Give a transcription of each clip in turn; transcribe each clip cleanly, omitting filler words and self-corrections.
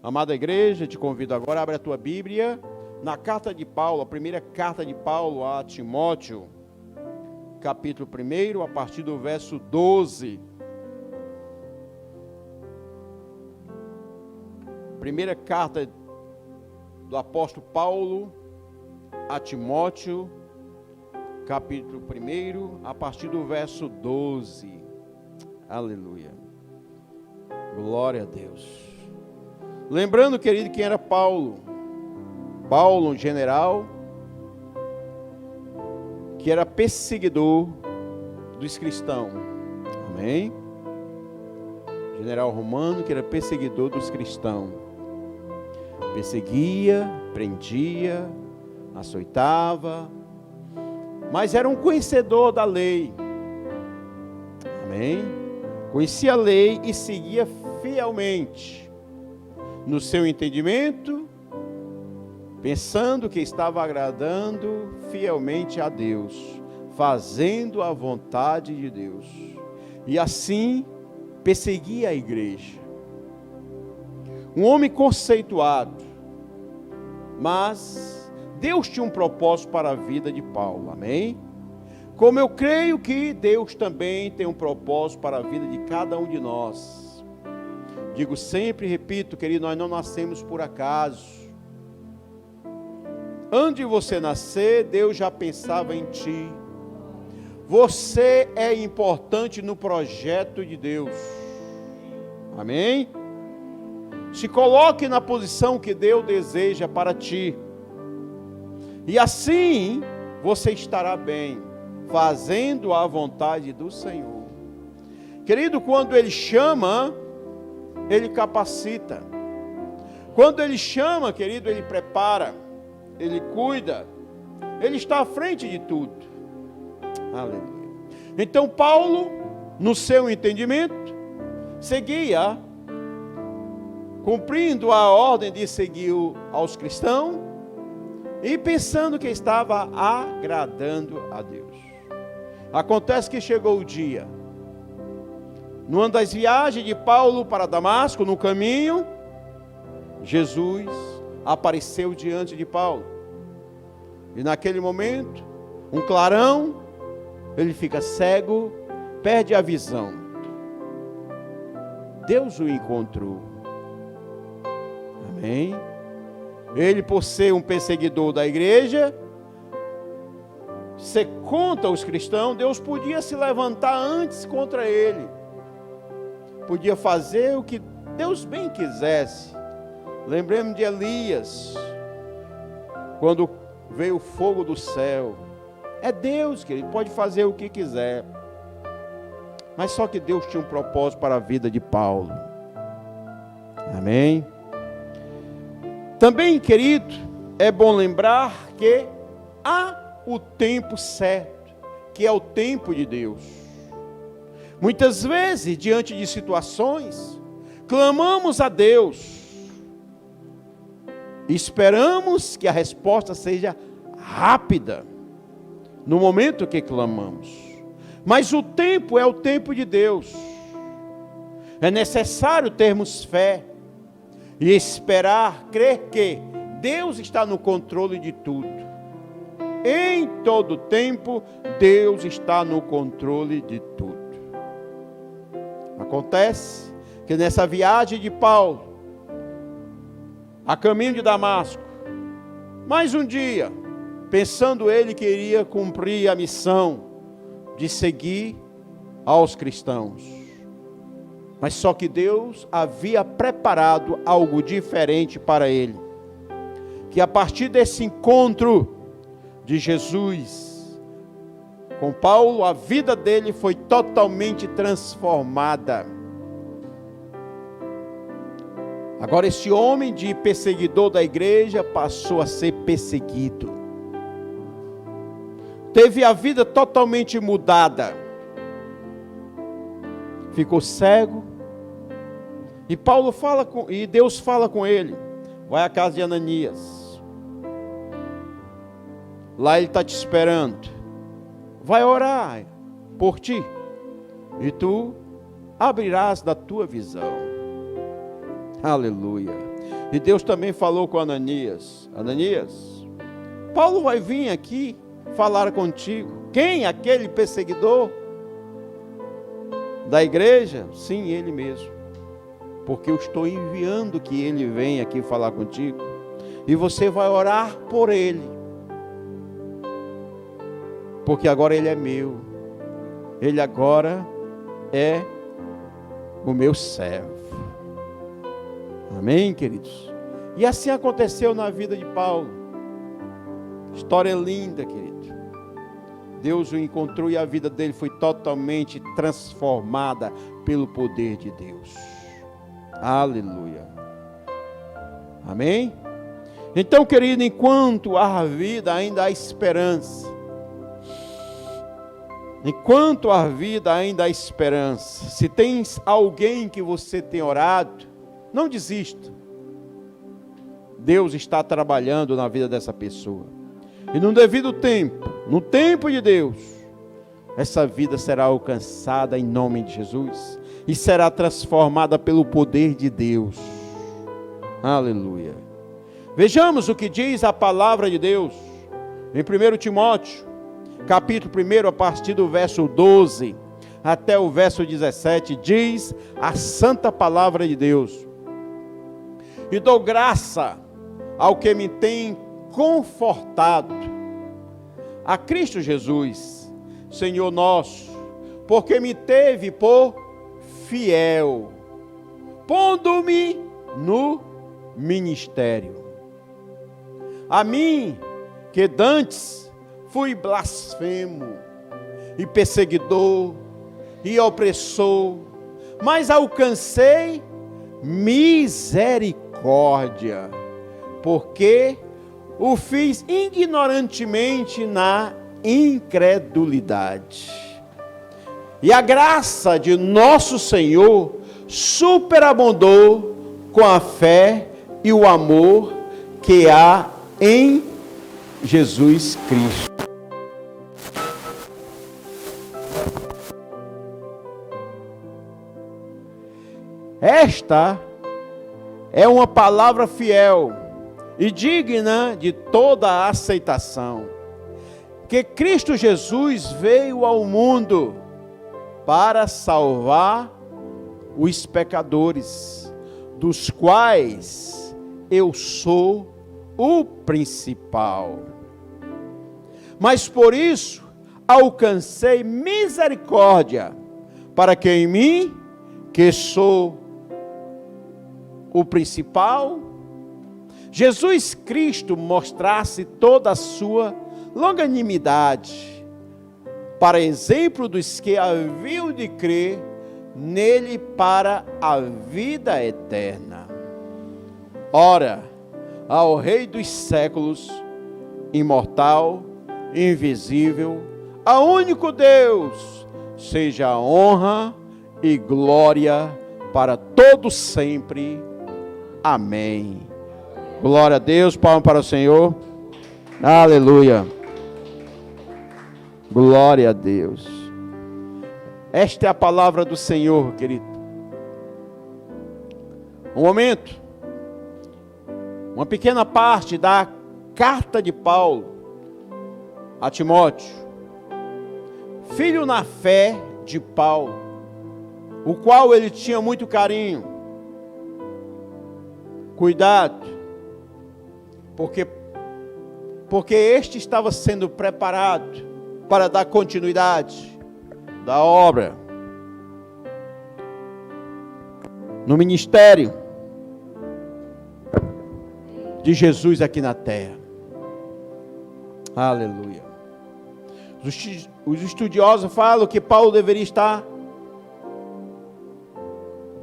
Amada igreja, te convido agora, abre a tua Bíblia, na carta de Paulo, a primeira carta de Paulo a Timóteo, capítulo 1, a partir do verso 12. Primeira carta do apóstolo Paulo a Timóteo, capítulo 1, a partir do verso 12. Aleluia. Glória a Deus. Lembrando, querido, quem era Paulo? Paulo, um general que era perseguidor dos cristãos. Amém? General romano que era perseguidor dos cristãos. Perseguia, prendia, açoitava, mas era um conhecedor da lei. Amém? Conhecia a lei e seguia fielmente no seu entendimento, pensando que estava agradando fielmente a Deus, fazendo a vontade de Deus. E assim perseguia a igreja. Um homem conceituado, mas Deus tinha um propósito para a vida de Paulo, amém? Como eu creio que Deus também tem um propósito para a vida de cada um de nós. Digo sempre e repito, querido, nós não nascemos por acaso. Antes de você nascer, Deus já pensava em ti. Você é importante no projeto de Deus. Amém? Se coloque na posição que Deus deseja para ti. E assim você estará bem, fazendo a vontade do Senhor. Querido, quando Ele chama, Ele capacita. Quando Ele chama, querido, Ele prepara, Ele cuida, Ele está à frente de tudo. Aleluia. Então Paulo, no seu entendimento, seguia, cumprindo a ordem de seguir aos cristãos, e pensando que estava agradando a Deus. Acontece que chegou o dia, numa das viagens de Paulo para Damasco, no caminho, Jesus apareceu diante de Paulo. E naquele momento, um clarão, ele fica cego, perde a visão. Deus o encontrou. Amém? Ele, por ser um perseguidor da igreja, ser contra os cristãos, Deus podia se levantar antes contra ele. Podia fazer o que Deus bem quisesse. Lembremos de Elias, quando veio o fogo do céu. É Deus que Ele pode fazer o que quiser. Mas só que Deus tinha um propósito para a vida de Paulo. Amém? Também, querido, é bom lembrar que há o tempo certo, que é o tempo de Deus. Muitas vezes, diante de situações, clamamos a Deus, e esperamos que a resposta seja rápida, no momento que clamamos. Mas o tempo é o tempo de Deus. É necessário termos fé e esperar, crer que Deus está no controle de tudo. Em todo tempo, Deus está no controle de tudo. Acontece que nessa viagem de Paulo, a caminho de Damasco, mais um dia, pensando ele que iria cumprir a missão de seguir aos cristãos. Mas só que Deus havia preparado algo diferente para ele. Que a partir desse encontro de Jesus com Paulo, a vida dele foi totalmente transformada. Agora esse homem de perseguidor da igreja passou a ser perseguido. Teve a vida totalmente mudada. Ficou cego. E Deus fala com ele. Vai à casa de Ananias. Lá ele está te esperando. Vai orar por ti. E tu abrirás da tua visão. Aleluia. E Deus também falou com Ananias: Ananias, Paulo vai vir aqui falar contigo. Quem? Aquele perseguidor da igreja? Sim, ele mesmo. Porque eu estou enviando que ele venha aqui falar contigo. E você vai orar por ele. Porque agora ele é meu. Ele agora é o meu servo. Amém, queridos? E assim aconteceu na vida de Paulo. História linda, querido. Deus o encontrou e a vida dele foi totalmente transformada pelo poder de Deus. Aleluia. Amém? Então, querido, enquanto há vida, ainda há esperança. Enquanto há vida, ainda há esperança. Se tens alguém que você tem orado, não desista. Deus está trabalhando na vida dessa pessoa. E no devido tempo, no tempo de Deus, essa vida será alcançada em nome de Jesus. E será transformada pelo poder de Deus. Aleluia. Vejamos o que diz a palavra de Deus. Em 1 Timóteo, capítulo 1, a partir do verso 12 até o verso 17, diz a santa palavra de Deus: e dou graça ao que me tem confortado, a Cristo Jesus, Senhor nosso, porque me teve por fiel, pondo-me no ministério. A mim, que dantes fui blasfemo, e perseguidor, e opressor, mas alcancei misericórdia, porque o fiz ignorantemente na incredulidade. E a graça de nosso Senhor superabundou com a fé e o amor que há em Jesus Cristo. Esta é uma palavra fiel e digna de toda a aceitação, que Cristo Jesus veio ao mundo para salvar os pecadores, dos quais eu sou o principal. Mas por isso alcancei misericórdia, para que em mim, que sou o principal, Jesus Cristo mostrasse toda a sua longanimidade, para exemplo dos que haviam de crer nele para a vida eterna. Ora, ao Rei dos séculos, imortal, invisível, ao único Deus, seja a honra e glória para todos sempre. Amém. Glória a Deus, palma para o Senhor. Aleluia. Glória a Deus. Esta é a palavra do Senhor, querido. Um momento, uma pequena parte da carta de Paulo a Timóteo, filho na fé de Paulo, o qual ele tinha muito carinho. Cuidado, porque este estava sendo preparado para dar continuidade da obra no ministério de Jesus aqui na terra. Aleluia. Os estudiosos falam que Paulo deveria estar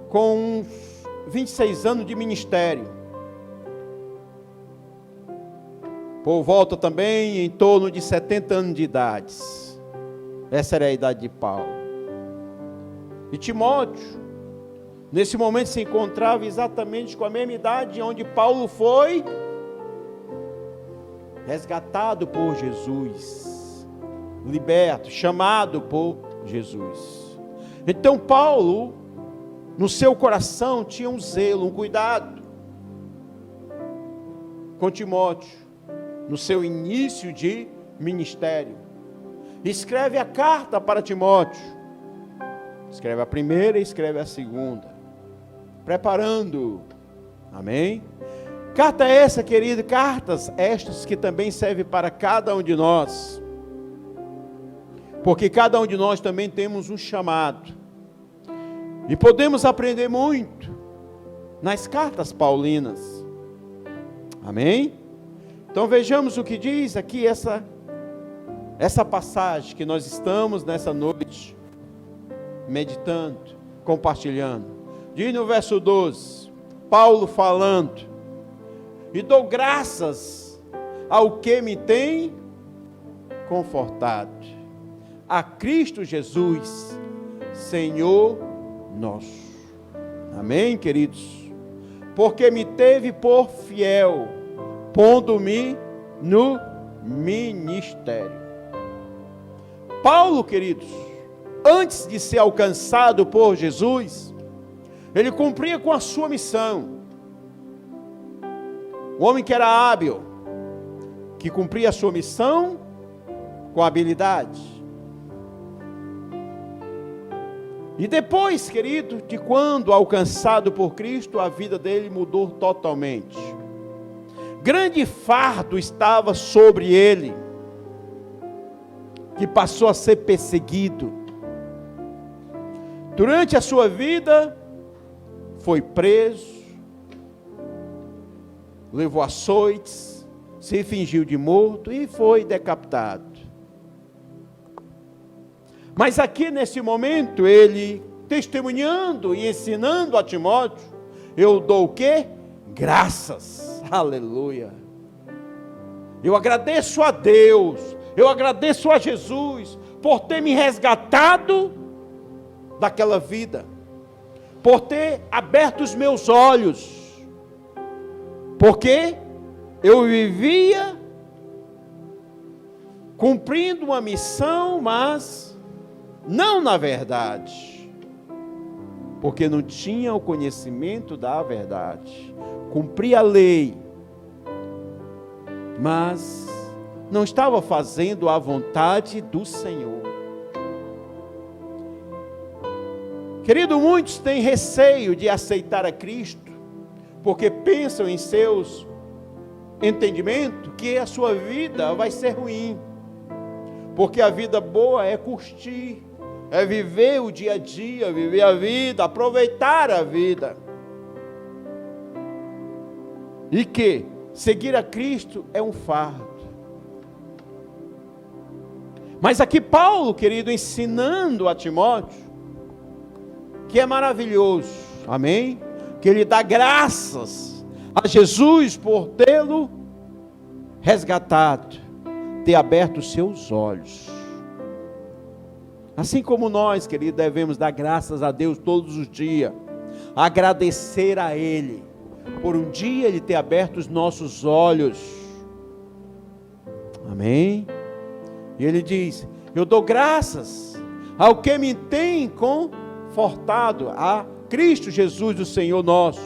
com uns 26 anos de ministério. Por volta também em torno de 70 anos de idade. Essa era a idade de Paulo. E Timóteo, nesse momento, se encontrava exatamente com a mesma idade onde Paulo foi resgatado por Jesus, liberto, chamado por Jesus. Então Paulo no seu coração tinha um zelo, um cuidado com Timóteo, no seu início de ministério. Escreve a carta para Timóteo, escreve a primeira e escreve a segunda, preparando, amém? Carta essa, querido, cartas estas que também servem para cada um de nós, porque cada um de nós também temos um chamado, e podemos aprender muito nas cartas paulinas, amém? Então vejamos o que diz aqui essa passagem que nós estamos nessa noite meditando, compartilhando. Diz no verso 12, Paulo falando: e dou graças ao que me tem confortado, a Cristo Jesus, Senhor nosso. Amém, queridos? Porque me teve por fiel, pondo-me no ministério. Paulo, queridos, antes de ser alcançado por Jesus, ele cumpria com a sua missão. Um homem que era hábil, que cumpria a sua missão com habilidade. E depois, querido, de quando alcançado por Cristo, a vida dele mudou totalmente. Grande fardo estava sobre ele, que passou a ser perseguido. Durante a sua vida, foi preso, levou açoites, se fingiu de morto e foi decapitado. Mas aqui nesse momento, ele testemunhando e ensinando a Timóteo, eu dou o quê? Graças, aleluia. Eu agradeço a Deus, eu agradeço a Jesus, por ter me resgatado daquela vida, por ter aberto os meus olhos, porque eu vivia cumprindo uma missão, mas não na verdade, porque não tinha o conhecimento da verdade. Cumpria a lei, mas não estava fazendo a vontade do Senhor. Querido, muitos têm receio de aceitar a Cristo, porque pensam em seus entendimentos que a sua vida vai ser ruim, porque a vida boa é curtir, é viver o dia a dia, viver a vida, aproveitar a vida. E que seguir a Cristo é um fardo. Mas aqui Paulo, querido, ensinando a Timóteo, que é maravilhoso, amém? Que ele dá graças a Jesus por tê-lo resgatado, ter aberto os seus olhos. Assim como nós, querido, devemos dar graças a Deus todos os dias, agradecer a Ele, por um dia Ele ter aberto os nossos olhos, amém? E Ele diz, eu dou graças ao que me tem confortado, a Cristo Jesus, o Senhor nosso,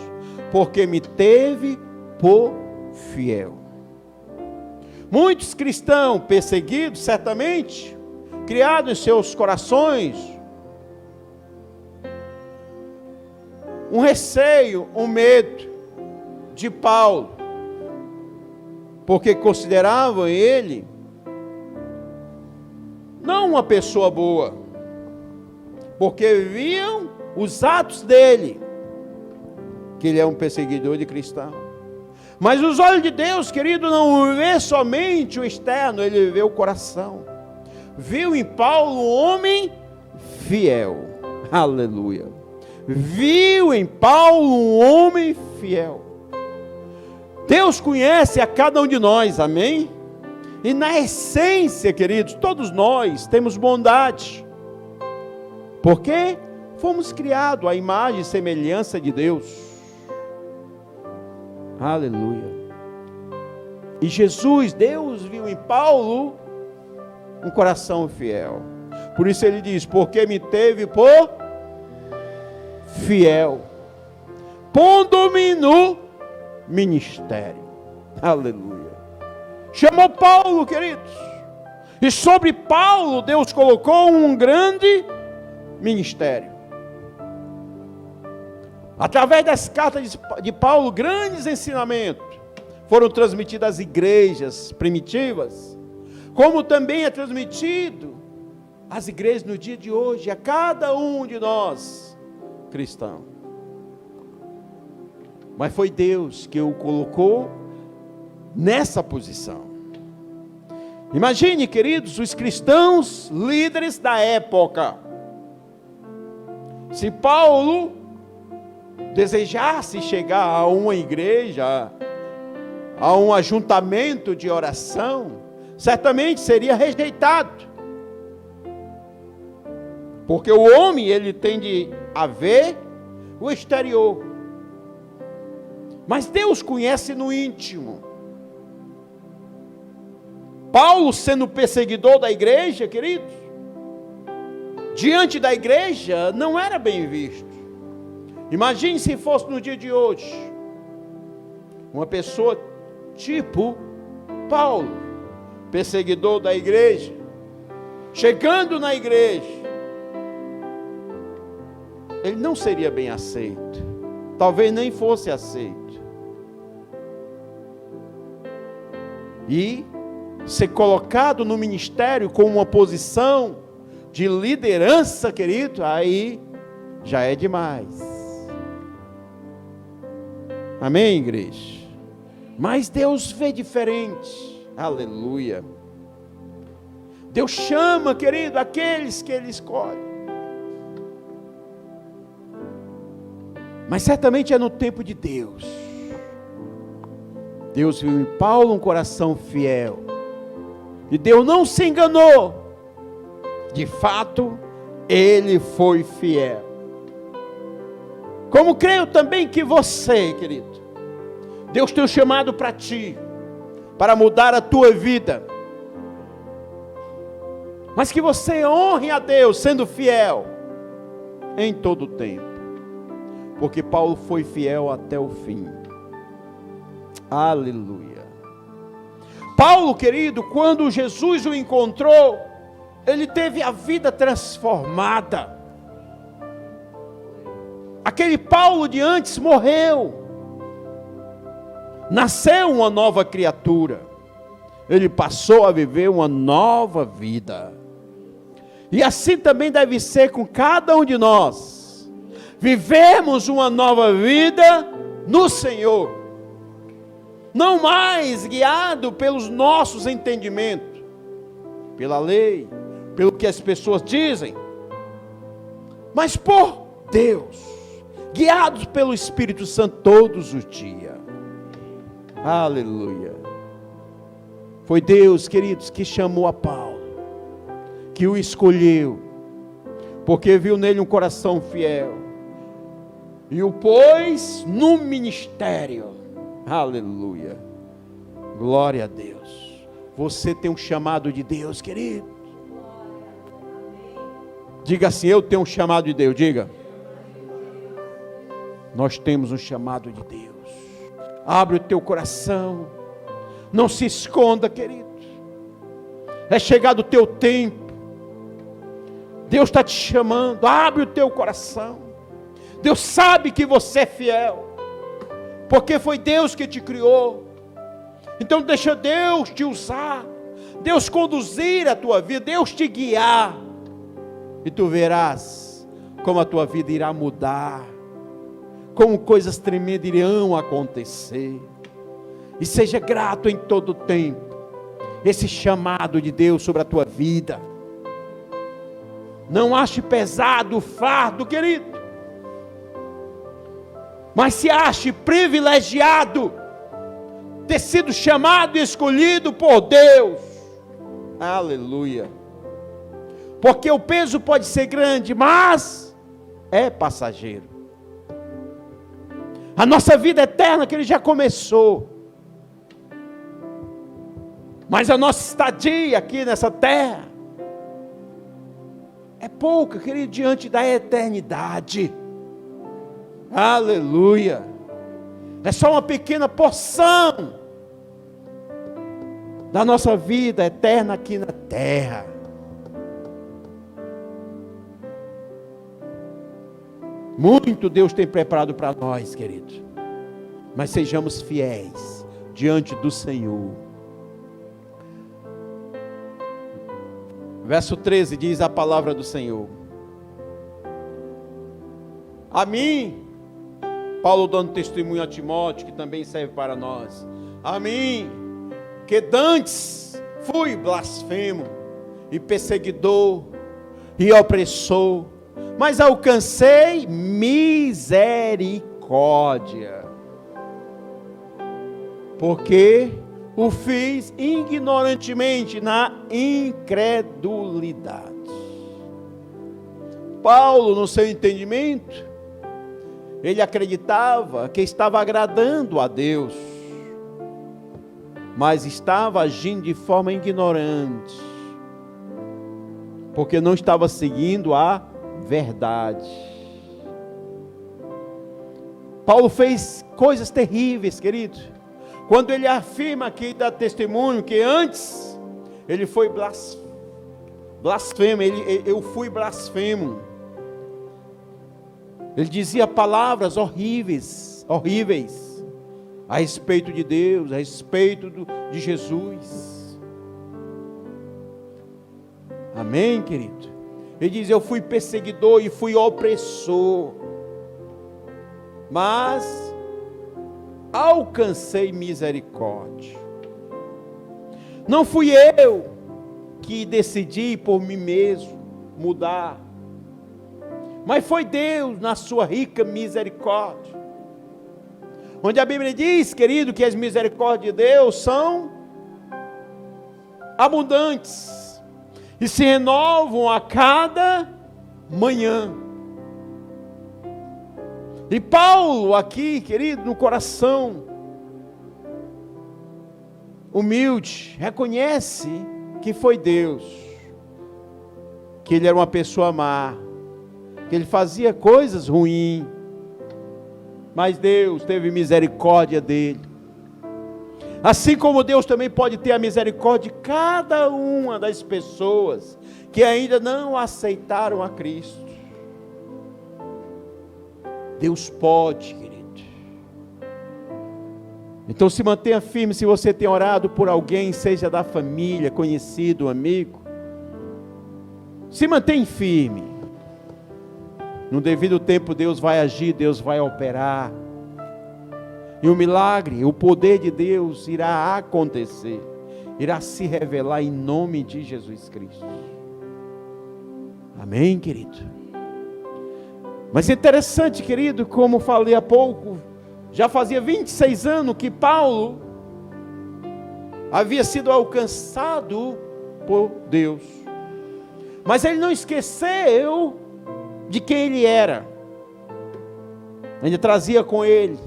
porque me teve por fiel. Muitos cristãos perseguidos, certamente, criados em seus corações um receio, um medo de Paulo, porque consideravam ele não uma pessoa boa, porque viam os atos dele, que ele é um perseguidor de cristão. Mas os olhos de Deus, querido, não vê somente o externo, ele vê o coração. Viu em Paulo um homem fiel, aleluia. Viu em Paulo um homem fiel. Deus conhece a cada um de nós, amém? E na essência, queridos, todos nós temos bondade, porque fomos criados à imagem e semelhança de Deus, aleluia. E Jesus, Deus viu em Paulo um coração fiel. Por isso ele diz, porque me teve por fiel, pondo-me no ministério. Aleluia. Chamou Paulo, queridos, e sobre Paulo Deus colocou um grande ministério. Através das cartas de Paulo, grandes ensinamentos foram transmitidos às igrejas primitivas, como também é transmitido às igrejas no dia de hoje, a cada um de nós, cristãos. Mas foi Deus que o colocou nessa posição. Imagine, queridos, os cristãos líderes da época. Se Paulo desejasse chegar a uma igreja, a um ajuntamento de oração, certamente seria rejeitado. Porque o homem, ele tende a ver o exterior. Mas Deus conhece no íntimo. Paulo, sendo perseguidor da igreja, queridos, diante da igreja não era bem visto. Imagine se fosse no dia de hoje, uma pessoa tipo Paulo, perseguidor da igreja, chegando na igreja, ele não seria bem aceito, talvez nem fosse aceito. E ser colocado no ministério com uma posição de liderança, querido, aí já é demais. Amém, igreja? Mas Deus vê diferente. Aleluia. Deus chama, querido, aqueles que Ele escolhe. Mas certamente é no tempo de Deus. Deus viu em Paulo um coração fiel. E Deus não se enganou. De fato, ele foi fiel. Como creio também que você, querido, Deus tem um chamado para ti, para mudar a tua vida. Mas que você honre a Deus sendo fiel em todo o tempo. Porque Paulo foi fiel até o fim. Aleluia. Paulo, querido, quando Jesus o encontrou, ele teve a vida transformada. Aquele Paulo de antes morreu. Nasceu uma nova criatura. Ele passou a viver uma nova vida. E assim também deve ser com cada um de nós. Vivemos uma nova vida no Senhor. Não mais guiado pelos nossos entendimentos, pela lei, pelo que as pessoas dizem, mas por Deus, guiados pelo Espírito Santo todos os dias. Aleluia. Foi Deus, queridos, que chamou a Paulo, que o escolheu, porque viu nele um coração fiel, e o pôs no ministério. Aleluia. Glória a Deus. Você tem um chamado de Deus, querido. Diga assim: eu tenho um chamado de Deus. Diga. Nós temos um chamado de Deus. Abre o teu coração. Não se esconda, querido. É chegado o teu tempo. Deus está te chamando. Abre o teu coração. Deus sabe que você é fiel, porque foi Deus que te criou. Então deixa Deus te usar, Deus conduzir a tua vida, Deus te guiar, e tu verás como a tua vida irá mudar, como coisas tremendas irão acontecer. E seja grato em todo o tempo, esse chamado de Deus sobre a tua vida. Não ache pesado o fardo, querido, mas se ache privilegiado ter sido chamado e escolhido por Deus. Aleluia. Porque o peso pode ser grande, mas é passageiro. A nossa vida eterna, que ele já começou, mas a nossa estadia aqui nessa terra é pouca, querido, diante da eternidade. Aleluia. É só uma pequena porção da nossa vida eterna aqui na terra. Muito Deus tem preparado para nós, querido. Mas sejamos fiéis diante do Senhor. Verso 13 diz a palavra do Senhor. A mim, Paulo dando testemunho a Timóteo, que também serve para nós. A mim, que dantes fui blasfemo, e perseguidor, e opressor, mas alcancei misericórdia, porque o fiz ignorantemente na incredulidade. Paulo, no seu entendimento, ele acreditava que estava agradando a Deus, mas estava agindo de forma ignorante, porque não estava seguindo a verdade. Paulo fez coisas terríveis, querido, quando ele afirma aqui, dá testemunho, que antes ele foi blasfemo, eu fui blasfemo. Ele dizia palavras horríveis a respeito de Deus, a respeito de Jesus. Amém, querido? Ele diz, eu fui perseguidor e fui opressor, mas alcancei misericórdia. Não fui eu que decidi por mim mesmo mudar, mas foi Deus na sua rica misericórdia. Onde a Bíblia diz, querido, que as misericórdias de Deus são abundantes e se renovam a cada manhã. E Paulo aqui, querido, no coração humilde, reconhece que foi Deus, que ele era uma pessoa má, que ele fazia coisas ruins, mas Deus teve misericórdia dele. Assim como Deus também pode ter a misericórdia de cada uma das pessoas que ainda não aceitaram a Cristo. Deus pode, querido. Então se mantenha firme. Se você tem orado por alguém, seja da família, conhecido, amigo, se mantém firme. No devido tempo Deus vai agir, Deus vai operar. E o milagre, o poder de Deus irá acontecer, irá se revelar em nome de Jesus Cristo. Amém, querido? Mas é interessante, querido, como falei há pouco, já fazia 26 anos que Paulo havia sido alcançado por Deus. Mas ele não esqueceu de quem ele era. Ainda trazia com ele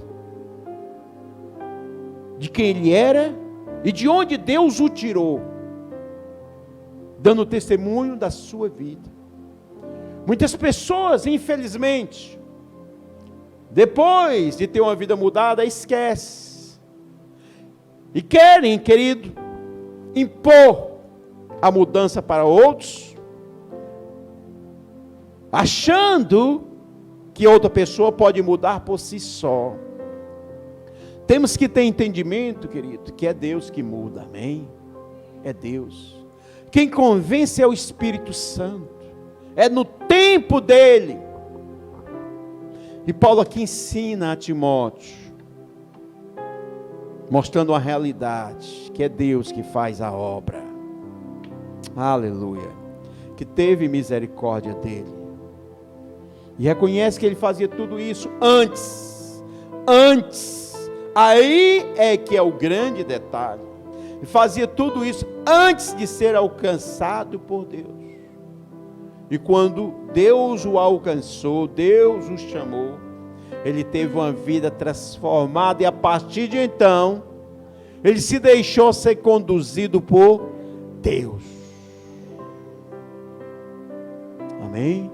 de quem ele era e de onde Deus o tirou, dando testemunho da sua vida. Muitas pessoas, infelizmente, depois de ter uma vida mudada, esquecem e querem, querido, impor a mudança para outros, achando que outra pessoa pode mudar por si só. Temos que ter entendimento, querido, que é Deus que muda, amém? É Deus. Quem convence é o Espírito Santo, é no tempo dele. E Paulo aqui ensina a Timóteo, mostrando a realidade, que é Deus que faz a obra. Aleluia. Que teve misericórdia dele. E reconhece que ele fazia tudo isso antes. Aí é que é o grande detalhe. Ele fazia tudo isso antes de ser alcançado por Deus. E quando Deus o alcançou, Deus o chamou, ele teve uma vida transformada. E a partir de então, ele se deixou ser conduzido por Deus. Amém?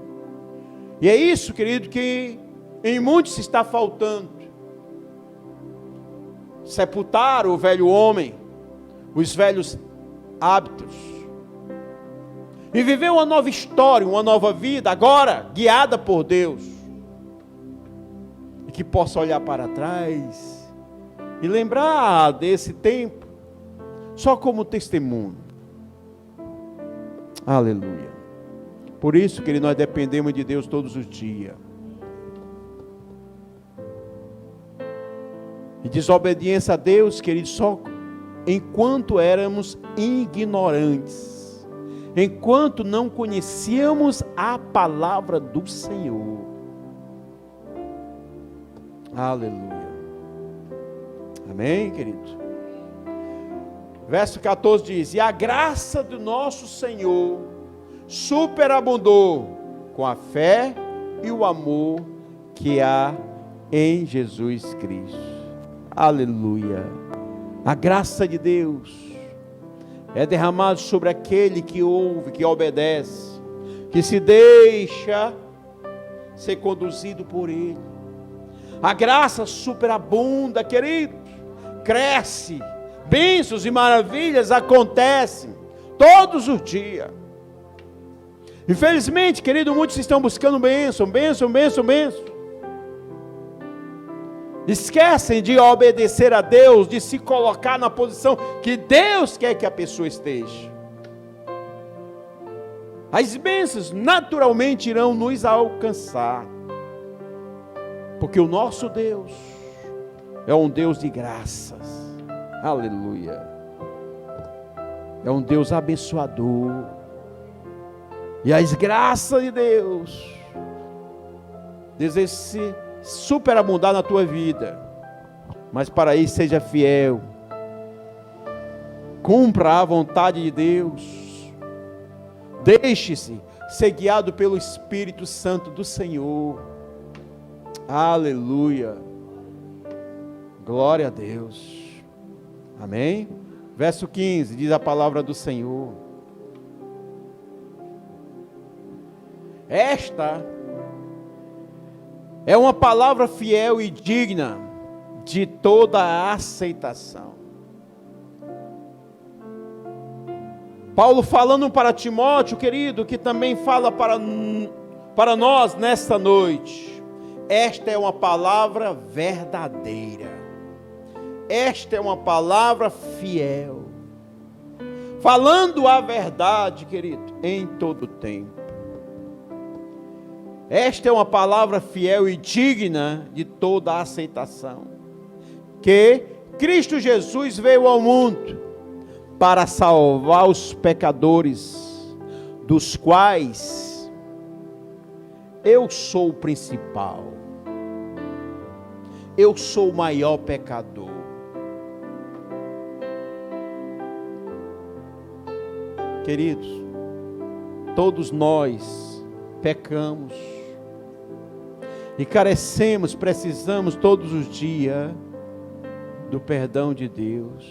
E é isso, querido, que Em muitos está faltando sepultar o velho homem, os velhos hábitos, e viver uma nova história, uma nova vida, agora guiada por Deus, e que possa olhar para trás e lembrar desse tempo só como testemunho. Aleluia. Por isso que nós dependemos de Deus todos os dias. E desobediência a Deus, querido, só enquanto éramos ignorantes, enquanto não conhecíamos a palavra do Senhor. Aleluia. Amém, querido? Verso 14 diz: e a graça do nosso Senhor superabundou com a fé e o amor que há em Jesus Cristo. Aleluia. A graça de Deus é derramada sobre aquele que ouve, que obedece, que se deixa ser conduzido por Ele. A graça superabunda, querido, cresce, bênçãos e maravilhas acontecem todos os dias. Infelizmente, querido, muitos estão buscando bênção. Esquecem de obedecer a Deus, de se colocar na posição que Deus quer que a pessoa esteja. As bênçãos naturalmente irão nos alcançar, porque o nosso Deus é um Deus de graças. Aleluia. É um Deus abençoador. E as graças de Deus desejam superabundar na tua vida, mas para isso seja fiel, cumpra a vontade de Deus, deixe-se ser guiado pelo Espírito Santo do Senhor. Aleluia, glória a Deus, amém? Verso 15, diz a palavra do Senhor: esta é uma palavra fiel e digna de toda a aceitação. Paulo falando para Timóteo, querido, que também fala para nós nesta noite. Esta é uma palavra verdadeira. Esta é uma palavra fiel. Falando a verdade, querido, em todo tempo. Esta é uma palavra fiel e digna de toda a aceitação, que Cristo Jesus veio ao mundo para salvar os pecadores, dos quais eu sou o principal, eu sou o maior pecador. Queridos, todos nós pecamos, e carecemos, precisamos todos os dias do perdão de Deus.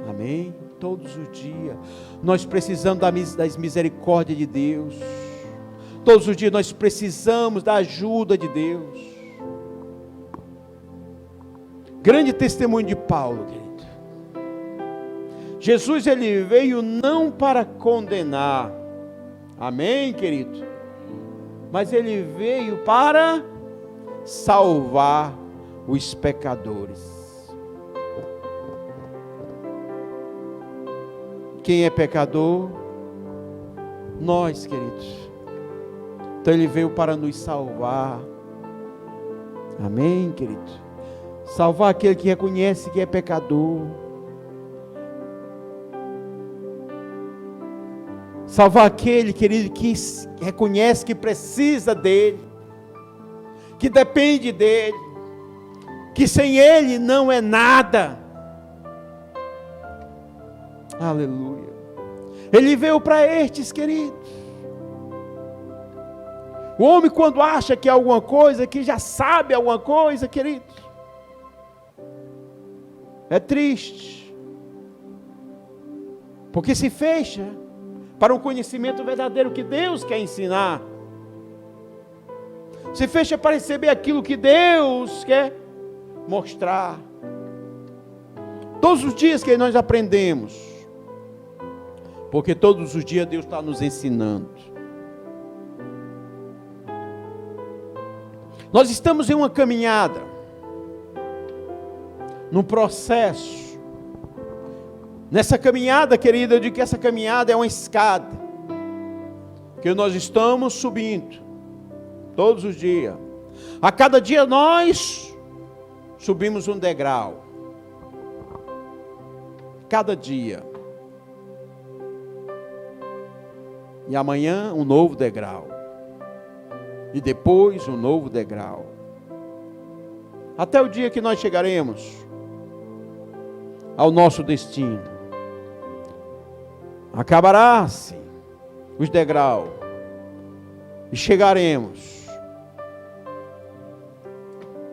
Amém? Todos os dias nós precisamos das misericórdias de Deus. Todos os dias nós precisamos da ajuda de Deus. Grande testemunho de Paulo, querido. Jesus, ele veio não para condenar. Amém, querido? Mas ele veio para salvar os pecadores. Quem é pecador? Nós, queridos. Então ele veio para nos salvar. Amém, querido? Salvar aquele que reconhece que é pecador. Salvar aquele, querido, que reconhece que precisa dele, que depende dele, que sem ele não é nada. Aleluia. Ele veio para estes, queridos. O homem, quando acha que é alguma coisa, que já sabe alguma coisa, queridos, é triste, porque se fecha para um conhecimento verdadeiro que Deus quer ensinar. Se fecha para receber aquilo que Deus quer mostrar. Todos os dias que nós aprendemos, porque todos os dias Deus está nos ensinando. Nós estamos em uma caminhada, num processo. Nessa caminhada, querida, eu digo que essa caminhada é uma escada, que nós estamos subindo, todos os dias. A cada dia nós subimos um degrau. Cada dia. E amanhã um novo degrau. E depois um novo degrau. Até o dia que nós chegaremos ao nosso destino. Acabará-se os degraus. E chegaremos.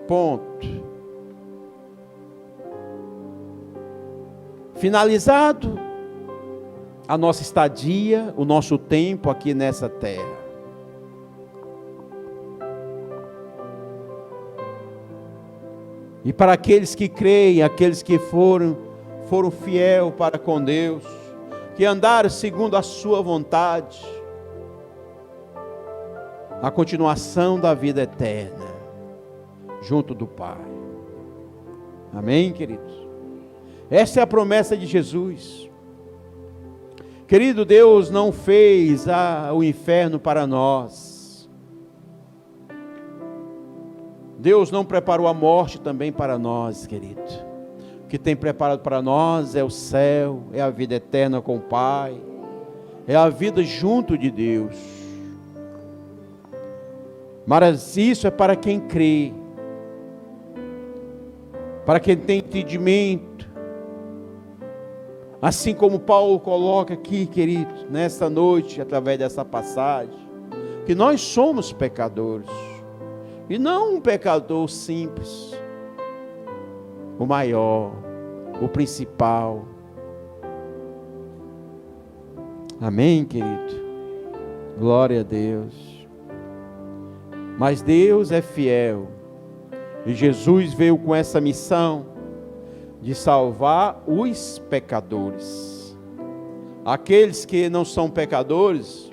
Ponto. Finalizado a nossa estadia, o nosso tempo aqui nessa terra. E para aqueles que creem, aqueles que foram fiel para com Deus, que andaram segundo a sua vontade, a continuação da vida eterna, junto do Pai. Amém, queridos? Essa é a promessa de Jesus. Querido, Deus não fez o inferno para nós. Deus não preparou a morte também para nós, querido. O que tem preparado para nós é o céu, é a vida eterna com o Pai, é a vida junto de Deus. Mas isso é para quem crê, para quem tem entendimento. Assim como Paulo coloca aqui, querido, nesta noite, através dessa passagem, que nós somos pecadores. E não um pecador simples, o maior, o principal. Amém, querido? Glória a Deus. Mas Deus é fiel. E Jesus veio com essa missão de salvar os pecadores. Aqueles que não são pecadores,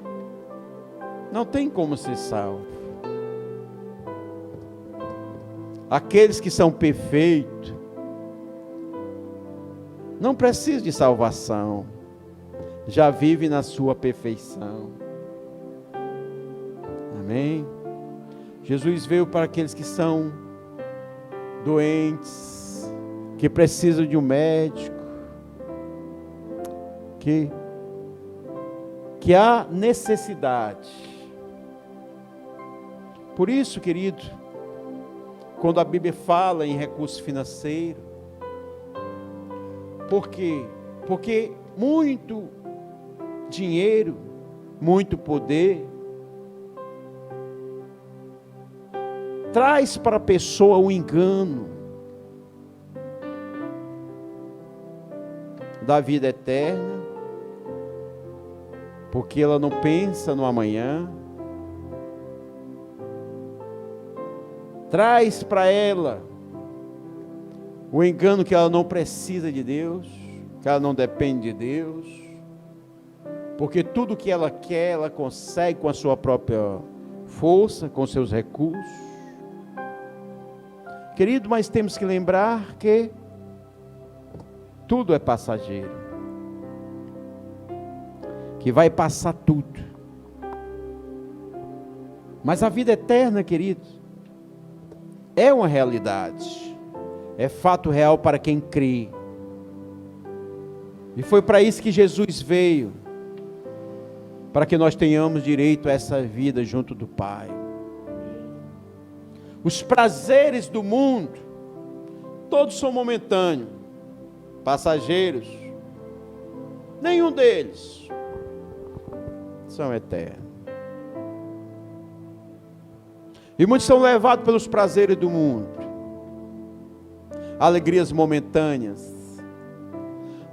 não tem como ser salvo. Aqueles que são perfeitos, não precisam de salvação, já vivem na sua perfeição. Amém? Jesus veio para aqueles que são doentes, que precisam de um médico, que há necessidade. Por isso, querido, quando a Bíblia fala em recurso financeiro, por quê? Porque muito dinheiro, muito poder, traz para a pessoa o engano da vida eterna, porque ela não pensa no amanhã. Traz para ela o engano que ela não precisa de Deus, que ela não depende de Deus, porque tudo que ela quer, ela consegue com a sua própria força, com seus recursos. Querido, mas temos que lembrar que tudo é passageiro, que vai passar tudo, mas a vida eterna, querido, é uma realidade, é fato real para quem crê. E foi para isso que Jesus veio, para que nós tenhamos direito a essa vida junto do Pai. Os prazeres do mundo, todos são momentâneos, passageiros, nenhum deles são eternos. E muitos são levados pelos prazeres do mundo, alegrias momentâneas.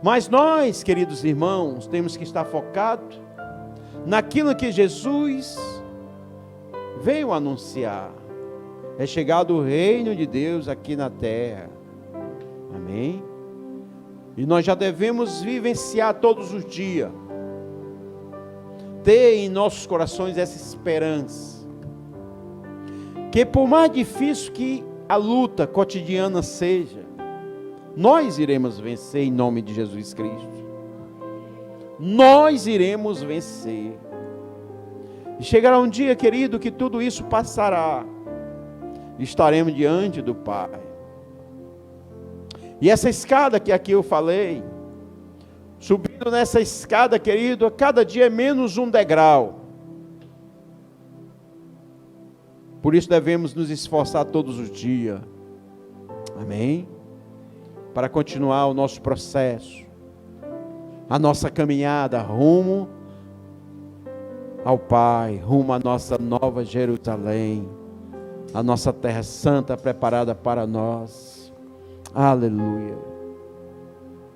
Mas nós, queridos irmãos, temos que estar focados naquilo que Jesus veio anunciar. É chegado o reino de Deus aqui na terra. Amém? E nós já devemos vivenciar todos os dias. Ter em nossos corações essa esperança. Que por mais difícil que a luta cotidiana seja, nós iremos vencer em nome de Jesus Cristo. Nós iremos vencer. E chegará um dia, querido, que tudo isso passará. Estaremos diante do Pai. E essa escada que aqui eu falei, subindo nessa escada, querido, a cada dia é menos um degrau. Por isso devemos nos esforçar todos os dias. Amém? Para continuar o nosso processo, a nossa caminhada rumo ao Pai, rumo à nossa nova Jerusalém, a nossa terra santa preparada para nós. Aleluia.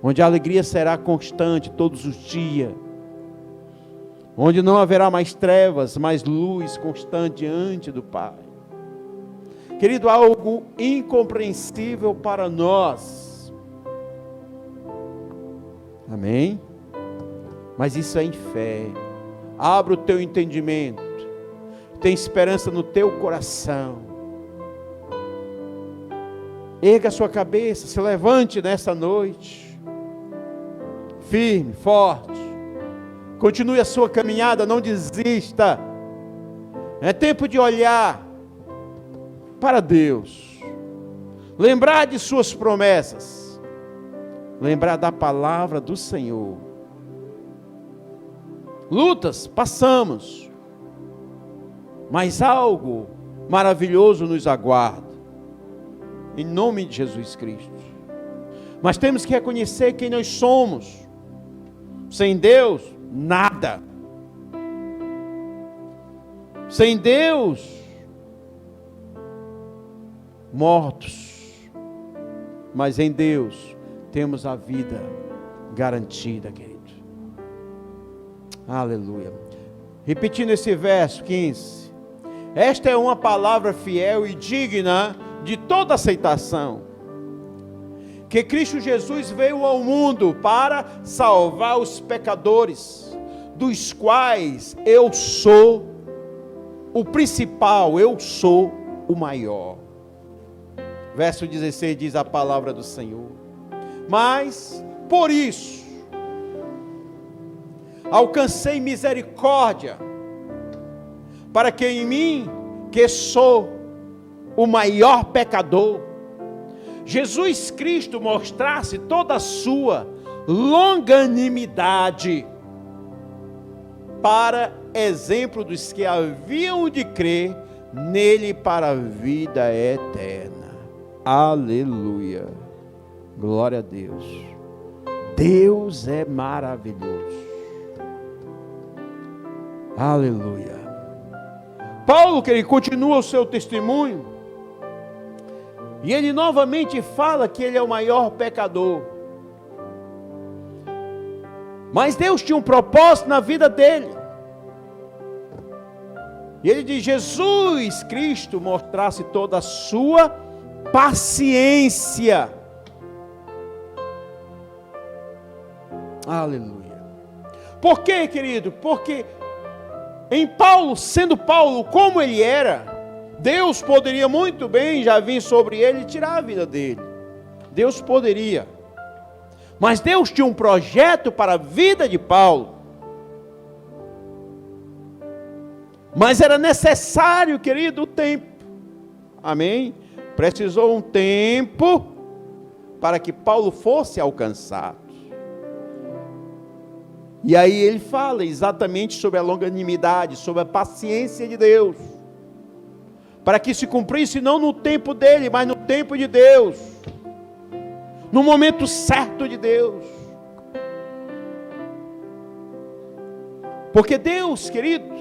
Onde a alegria será constante todos os dias. Onde não haverá mais trevas, mais luz constante diante do Pai. Querido, algo incompreensível para nós. Amém? Mas isso é em fé. Abra o teu entendimento. Tem esperança no teu coração. Erga a sua cabeça, se levante nessa noite. Firme, forte. Continue a sua caminhada, não desista. É tempo de olhar para Deus. Lembrar de suas promessas. Lembrar da palavra do Senhor. Lutas, passamos. Mas algo maravilhoso nos aguarda. Em nome de Jesus Cristo. Mas temos que reconhecer quem nós somos. Sem Deus, nada. Sem Deus, mortos. Mas em Deus, temos a vida garantida, querido. Aleluia. Repetindo esse verso 15. Esta é uma palavra fiel e digna de toda aceitação. Que Cristo Jesus veio ao mundo para salvar os pecadores, dos quais eu sou o principal, eu sou o maior. Verso 16 diz a palavra do Senhor. Mas, por isso, alcancei misericórdia, para que em mim, que sou o maior pecador, Jesus Cristo mostrasse toda a sua longanimidade, para exemplo dos que haviam de crer nele para a vida eterna. Aleluia. Glória a Deus. Deus é maravilhoso. Aleluia. Paulo, que ele continua o seu testemunho, e ele novamente fala que ele é o maior pecador. Mas Deus tinha um propósito na vida dele. E ele diz: Jesus Cristo mostrasse toda a sua paciência. Aleluia. Por quê, querido? Porque em Paulo, sendo Paulo como ele era, Deus poderia muito bem já vir sobre ele e tirar a vida dele. Deus poderia. Mas Deus tinha um projeto para a vida de Paulo. Mas era necessário, querido, o tempo. Amém? Precisou um tempo para que Paulo fosse alcançado. E aí ele fala exatamente sobre a longanimidade, sobre a paciência de Deus. Para que se cumprisse não no tempo dele, mas no tempo de Deus. No momento certo de Deus. Porque Deus, querido,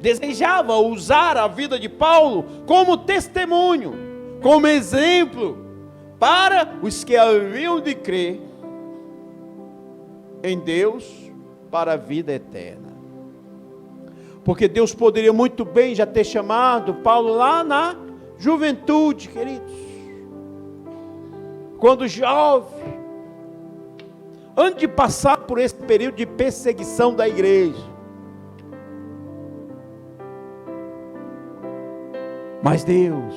desejava usar a vida de Paulo como testemunho, como exemplo, para os que haviam de crer em Deus para a vida eterna. Porque Deus poderia muito bem já ter chamado Paulo lá na juventude, queridos, quando jovem, antes de passar por esse período de perseguição da igreja, mas Deus,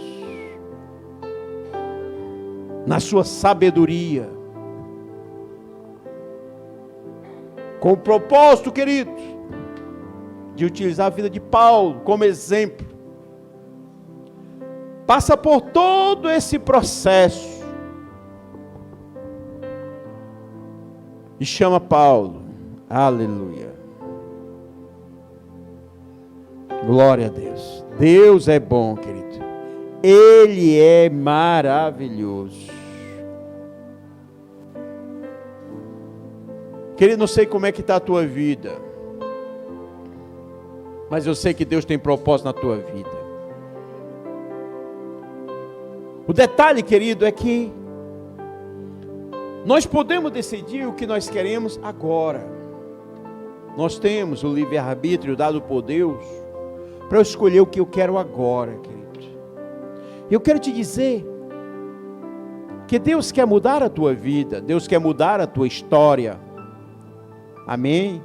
na sua sabedoria, com o propósito, queridos, de utilizar a vida de Paulo como exemplo, passa por todo esse processo e chama Paulo. Aleluia. Glória a Deus. Deus é bom, querido. Ele é maravilhoso. Querido, não sei como é que está a tua vida, mas eu sei que Deus tem propósito na tua vida. O detalhe, querido, é que nós podemos decidir o que nós queremos agora. Nós temos o livre-arbítrio dado por Deus para eu escolher o que eu quero agora, querido. Eu quero te dizer que Deus quer mudar a tua vida, Deus quer mudar a tua história. Amém?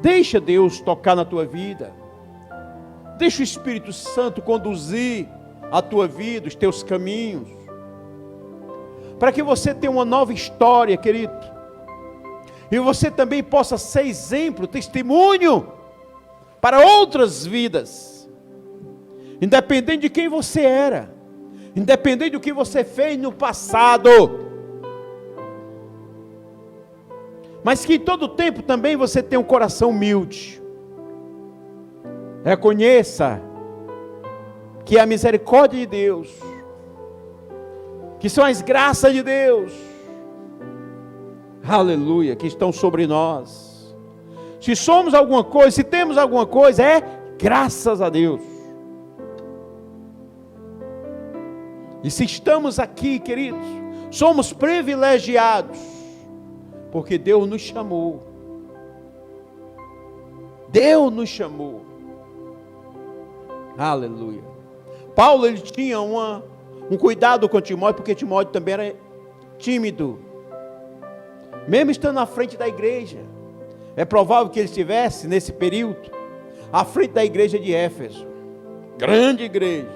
Deixa Deus tocar na tua vida. Deixa o Espírito Santo conduzir a tua vida, os teus caminhos, para que você tenha uma nova história, querido, e você também possa ser exemplo, testemunho para outras vidas, independente de quem você era, independente do que você fez no passado, mas que em todo tempo também você tenha um coração humilde. Reconheça que é a misericórdia de Deus, que são as graças de Deus, aleluia, que estão sobre nós. Se somos alguma coisa, se temos alguma coisa, é graças a Deus. E se estamos aqui, queridos, somos privilegiados, porque Deus nos chamou. Deus nos chamou. Aleluia. Paulo, ele tinha um cuidado com Timóteo, porque Timóteo também era tímido. Mesmo estando na frente da igreja, é provável que ele estivesse, nesse período, à frente da igreja de Éfeso. Grande igreja.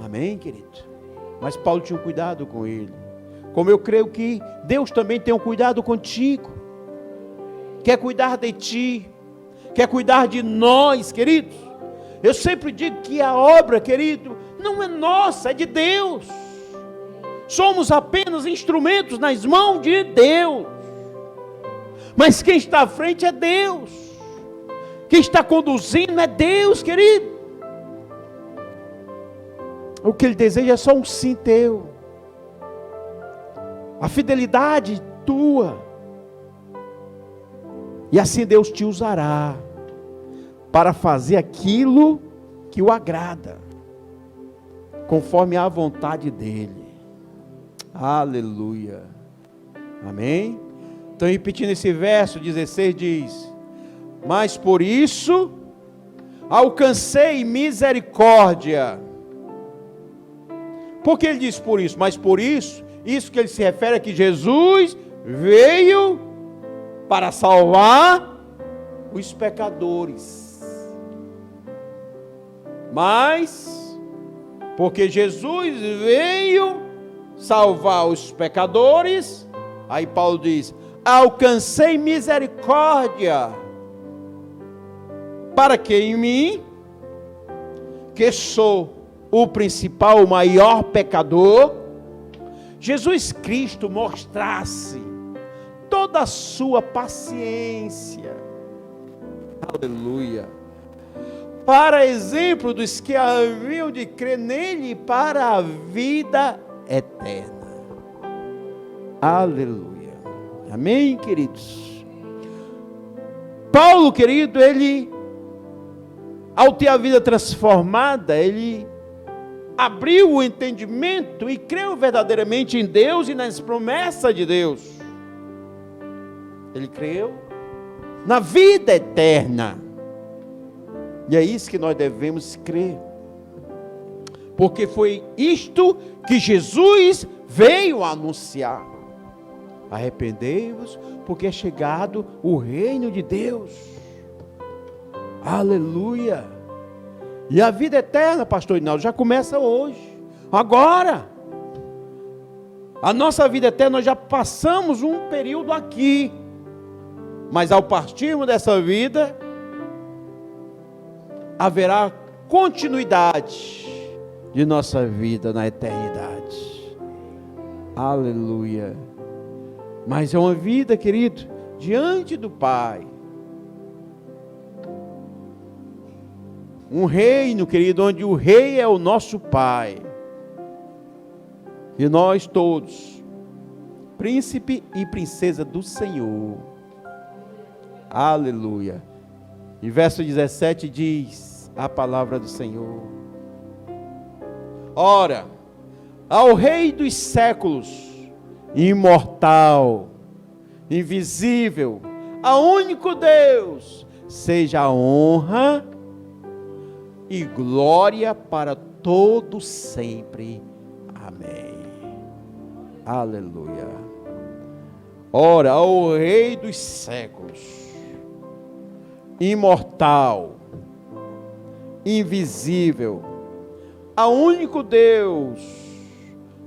Amém, querido? Mas Paulo tinha um cuidado com ele. Como eu creio que Deus também tem um cuidado contigo. Quer cuidar de ti. Quer cuidar de nós, queridos. Eu sempre digo que a obra, querido, não é nossa, é de Deus. Somos apenas instrumentos nas mãos de Deus. Mas quem está à frente é Deus. Quem está conduzindo é Deus, querido. O que Ele deseja é só um sim teu. A fidelidade tua. E assim Deus te usará para fazer aquilo que o agrada, conforme a vontade dEle. Aleluia. Amém? Então, repetindo esse verso 16, diz: mas por isso alcancei misericórdia. Por que ele diz por isso? Mas por isso, isso que ele se refere é que Jesus veio para salvar os pecadores. Mas, porque Jesus veio salvar os pecadores, aí Paulo diz: alcancei misericórdia, para que em mim, que sou o principal, o maior pecador, Jesus Cristo mostrasse toda a sua paciência, aleluia, para exemplo dos que haviam de crer nele para a vida eterna. Aleluia. Amém, queridos? Paulo, querido, ele, ao ter a vida transformada, ele abriu o entendimento e creu verdadeiramente em Deus e nas promessas de Deus. Ele creu na vida eterna. E é isso que nós devemos crer. Porque foi isto que Jesus veio anunciar. Arrependei-vos, porque é chegado o reino de Deus. Aleluia. E a vida eterna, pastor Hinaldo, já começa hoje. Agora. A nossa vida eterna, nós já passamos um período aqui. Mas ao partirmos dessa vida, haverá continuidade de nossa vida na eternidade. Aleluia. Mas é uma vida, querido, diante do Pai. Um reino, querido, onde o rei é o nosso Pai. E nós todos, príncipe e princesa do Senhor. Aleluia. E verso 17 diz a palavra do Senhor: ora, ao Rei dos séculos, imortal, invisível, a único Deus, seja a honra e glória para todo sempre. Amém. Aleluia. Ora, ao Rei dos séculos, imortal, invisível, a único Deus,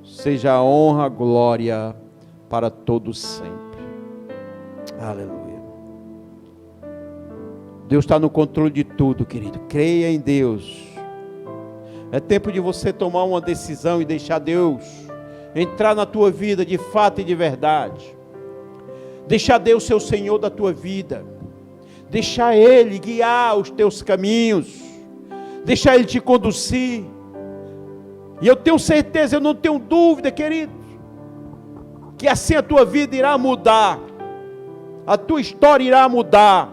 seja a honra, glória para todos sempre. Aleluia. Deus está no controle de tudo, querido. Creia em Deus. É tempo de você tomar uma decisão e deixar Deus entrar na tua vida de fato e de verdade. Deixar Deus ser o Senhor da tua vida. Deixar Ele guiar os teus caminhos. Deixar Ele te conduzir. E eu tenho certeza, eu não tenho dúvida, querido, que assim a tua vida irá mudar. A tua história irá mudar.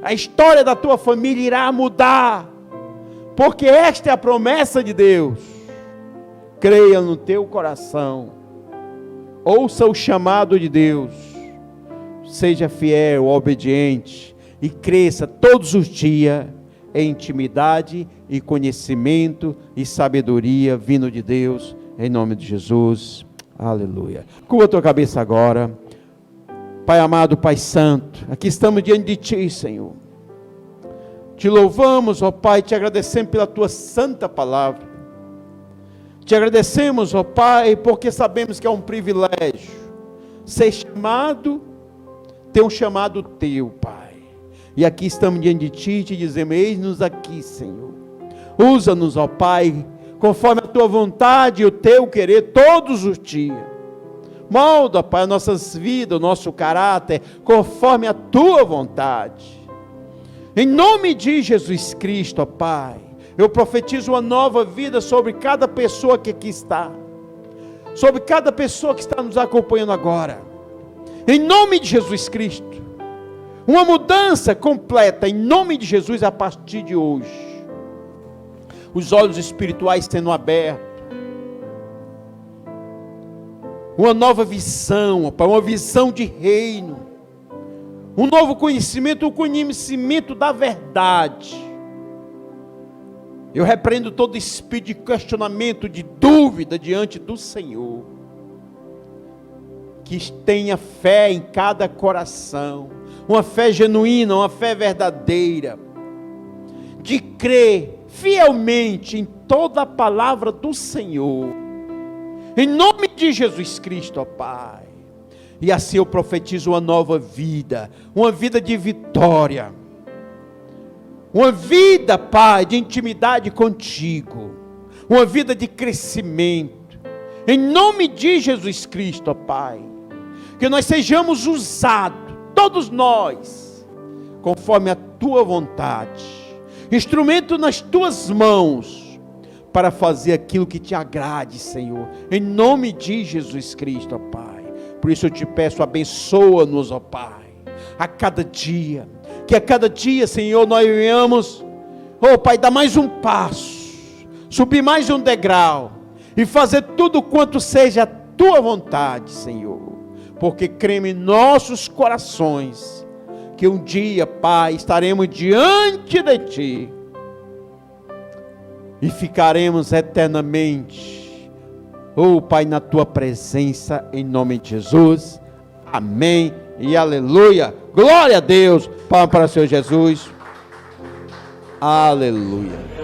A história da tua família irá mudar. Porque esta é a promessa de Deus. Creia no teu coração. Ouça o chamado de Deus. Seja fiel, obediente. E cresça todos os dias em intimidade e conhecimento e sabedoria vindo de Deus. Em nome de Jesus. Aleluia. Curva a tua cabeça agora. Pai amado, Pai santo, aqui estamos diante de Ti, Senhor. Te louvamos, ó Pai, te agradecemos pela Tua santa palavra. Te agradecemos, ó Pai, porque sabemos que é um privilégio ser chamado, ter um chamado Teu, Pai. E aqui estamos diante de Ti e te dizemos: eis-nos aqui, Senhor. Usa-nos, ó Pai, conforme a Tua vontade e o Teu querer todos os dias. Molda, Pai, as nossas vidas, o nosso caráter, conforme a Tua vontade. Em nome de Jesus Cristo, ó Pai, eu profetizo uma nova vida sobre cada pessoa que aqui está. Sobre cada pessoa que está nos acompanhando agora. Em nome de Jesus Cristo. Uma mudança completa, em nome de Jesus, a partir de hoje. Os olhos espirituais sendo abertos. Uma nova visão, Pai, uma visão de reino. Um novo conhecimento, o conhecimento da verdade. Eu repreendo todo espírito de questionamento, de dúvida diante do Senhor. Que tenha fé em cada coração. Uma fé genuína, uma fé verdadeira. De crer fielmente em toda a palavra do Senhor. Em nome de Jesus Cristo, ó Pai. E assim eu profetizo uma nova vida. Uma vida de vitória. Uma vida, Pai, de intimidade contigo. Uma vida de crescimento. Em nome de Jesus Cristo, ó Pai. Que nós sejamos usados, todos nós, conforme a Tua vontade. Instrumento nas Tuas mãos, para fazer aquilo que Te agrade, Senhor. Em nome de Jesus Cristo, ó Pai. Por isso eu te peço, abençoa-nos, ó Pai, a cada dia. Que a cada dia, Senhor, nós venhamos, ó Pai, dar mais um passo, subir mais um degrau, e fazer tudo quanto seja a Tua vontade, Senhor. Porque cremos em nossos corações, que um dia, Pai, estaremos diante de Ti e ficaremos eternamente, Pai, na Tua presença, em nome de Jesus. Amém e aleluia. Glória a Deus. Palmas para o Senhor Jesus. Aleluia.